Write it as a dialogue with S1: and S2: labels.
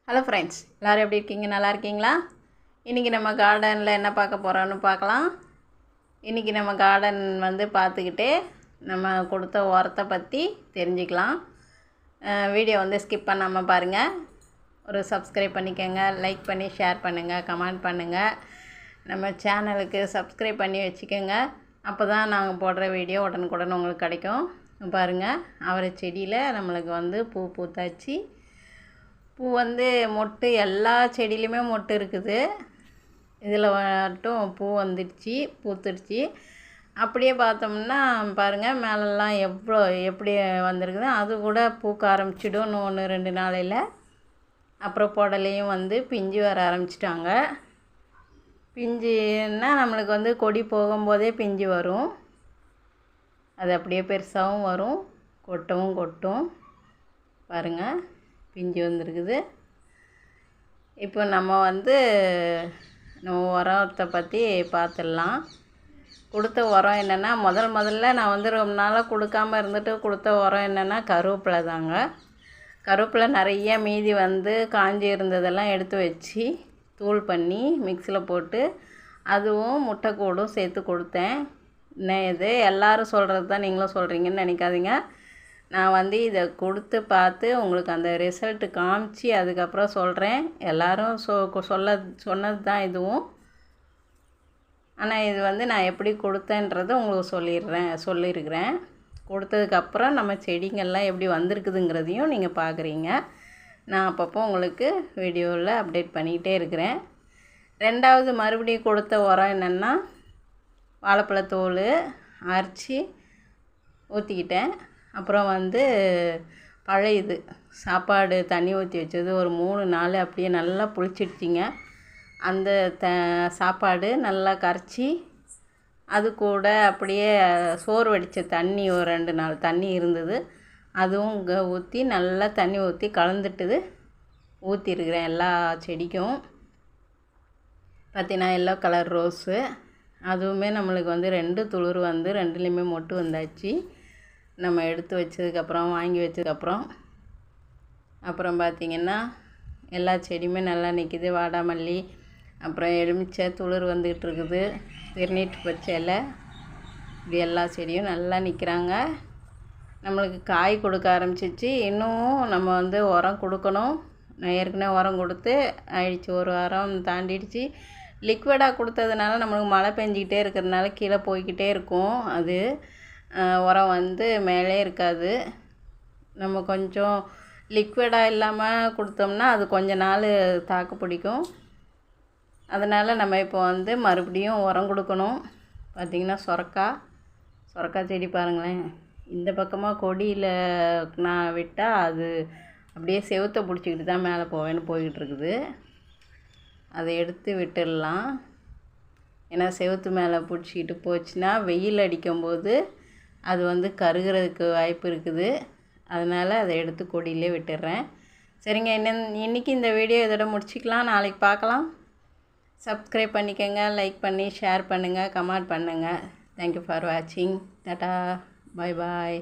S1: Hello friends, எல்லோரும் எப்படி இருக்கீங்க? நல்லா இருக்கீங்களா? இன்றைக்கி நம்ம கார்டனில் என்ன பார்க்க போகிறோன்னு பார்க்கலாம். இன்றைக்கி நம்ம கார்டன் பார்த்துக்கிட்டே நம்ம கொடுத்த உரத்தை பற்றி தெரிஞ்சுக்கலாம். வீடியோ ஸ்கிப் பண்ணாமல் பாருங்கள். ஒரு சப்ஸ்கிரைப் பண்ணிக்கோங்க, லைக் பண்ணி ஷேர் பண்ணுங்கள், கமெண்ட் பண்ணுங்கள். நம்ம சேனலுக்கு சப்ஸ்கிரைப் பண்ணி வச்சுக்கோங்க. அப்போ தான் நாங்கள் போடுற வீடியோ உடனுக்குடன் உங்களுக்கு கிடைக்கும். பாருங்கள், அவரை செடியில் நம்மளுக்கு பூ பூத்தாச்சு. பூ மொட்டு எல்லா செடியிலையுமே மொட்டு இருக்குது. இதில் மட்டும் பூ பூத்துடுச்சு. அப்படியே பார்த்தோம்னா பாருங்கள், மேலெல்லாம் எப்படி வந்திருக்குது. அது கூட பூக்க ஆரம்பிச்சிடும் இன்னும் 1-2 நாளையில். அப்புறம் புடலையும் பிஞ்சு வர ஆரம்பிச்சிட்டாங்க. பிஞ்சுன்னா நம்மளுக்கு கொடி போகும்போதே பிஞ்சு வரும். அது அப்படியே பெருசாகவும் வரும், கொட்டும். பாருங்கள், பிஞ்சு வந்திருக்குது. இப்போ நம்ம உரத்தை பற்றி பார்த்துடலாம். கொடுத்த உரம் என்னென்னா, முதல்ல நான் ரொம்ப நாளாக கொடுக்காமல் இருந்துட்டு கொடுத்த உரம் என்னென்னா கருவேப்பிலை தாங்க. கருவேப்பிலை நிறைய மீதி காஞ்சி இருந்ததெல்லாம் எடுத்து வச்சு தூள் பண்ணி மிக்ஸியில் போட்டு அதுவும் முட்டைக்கூடும் சேர்த்து கொடுத்தேன். இது எல்லோரும் சொல்கிறது தான் நீங்களும் சொல்கிறீங்கன்னு நினைக்காதீங்க. நான் இதை கொடுத்து பார்த்து உங்களுக்கு அந்த ரிசல்ட்டு காமிச்சு அதுக்கப்புறம் சொல்கிறேன். எல்லோரும் சொன்னது தான் இதுவும். ஆனால் இது நான் எப்படி கொடுத்தேன்றதை உங்களுக்கு சொல்லியிருக்கிறேன். கொடுத்ததுக்கப்புறம் நம்ம செடிங்கள்லாம் எப்படி வந்திருக்குதுங்கிறதையும் நீங்கள் பார்க்குறீங்க. நான் அப்பப்போ உங்களுக்கு வீடியோவில் அப்டேட் பண்ணிக்கிட்டே இருக்கிறேன். ரெண்டாவது மறுபடியும் கொடுத்த உரம் என்னென்னா, வாழைப்பழத்தோல் அரைச்சி ஊற்றிக்கிட்டேன். அப்புறம் பழையது சாப்பாடு தண்ணி ஊற்றி வச்சது ஒரு 3 நாள் அப்படியே நல்லா புளிச்சிடுச்சிங்க. அந்த சாப்பாடு நல்லா கரைச்சி அது கூட அப்படியே சோறு வடித்த தண்ணி ஒரு 2 நாள் தண்ணி இருந்தது. அதுவும் ஊற்றி நல்லா தண்ணி ஊற்றி கலந்துட்டுது ஊற்றிருக்கிறேன் எல்லா செடிக்கும். பார்த்தீங்கன்னா எல்லோ கலர் ரோஸு, அதுவுமே நம்மளுக்கு 2 துளிர் 2லேயுமே மொட்டு வந்தாச்சு. நம்ம எடுத்து வச்சதுக்கப்புறம் வாங்கி வச்சதுக்கப்புறம் அப்புறம் பார்த்திங்கன்னா எல்லா செடியுமே நல்லா நிற்கிது. வாடாமல்லி, அப்புறம் எலுமிச்சை துளிர் வந்துக்கிட்டு இருக்குது. திருநீட்டு பச்சை இலை, இது எல்லா செடியும் நல்லா நிற்கிறாங்க. நம்மளுக்கு காய் கொடுக்க ஆரம்பிச்சிச்சு. இன்னும் நம்ம உரம் கொடுக்கணும். நான் ஏற்கனவே உரம் கொடுத்து ஆயிடுச்சு, 1 வாரம் தாண்டிடுச்சு. லிக்விடாக கொடுத்ததுனால நம்மளுக்கு மழை பெஞ்சிக்கிட்டே இருக்கிறதுனால கீழே போய்கிட்டே இருக்கும். அது உரம் மேலே இருக்காது. நம்ம கொஞ்சம் லிக்விடாக இல்லாமல் கொடுத்தோம்னா அது கொஞ்ச நாள் தாக்கு பிடிக்கும். அதனால் நம்ம இப்போ மறுபடியும் உரம் கொடுக்கணும். பார்த்திங்கன்னா சொரக்காய் செடி பாருங்களேன். இந்த பக்கமாக கொடியில் நான் விட்டால் அது அப்படியே செவுத்தை பிடிச்சிக்கிட்டு தான் மேலே போய்கிட்டு இருக்குது. அதை எடுத்து விட்டுடலாம். ஏன்னா செவுத்து மேலே பிடிச்சிக்கிட்டு போச்சுன்னா வெயில் அடிக்கும்போது அது கருகிறதுக்கு வாய்ப்பு இருக்குது. அதனால் அதை எடுத்து கொடியிலே விட்டுடுறேன். சரிங்க, இன்றைக்கி இந்த வீடியோ இதோட முடிச்சிக்கலாம். நாளைக்கு பார்க்கலாம். சப்ஸ்கிரைப் பண்ணிக்கோங்க, லைக் பண்ணி ஷேர் பண்ணுங்கள், கமெண்ட் பண்ணுங்கள். தேங்க்யூ ஃபார் வாட்சிங். டாட்டா, பாய் பாய்.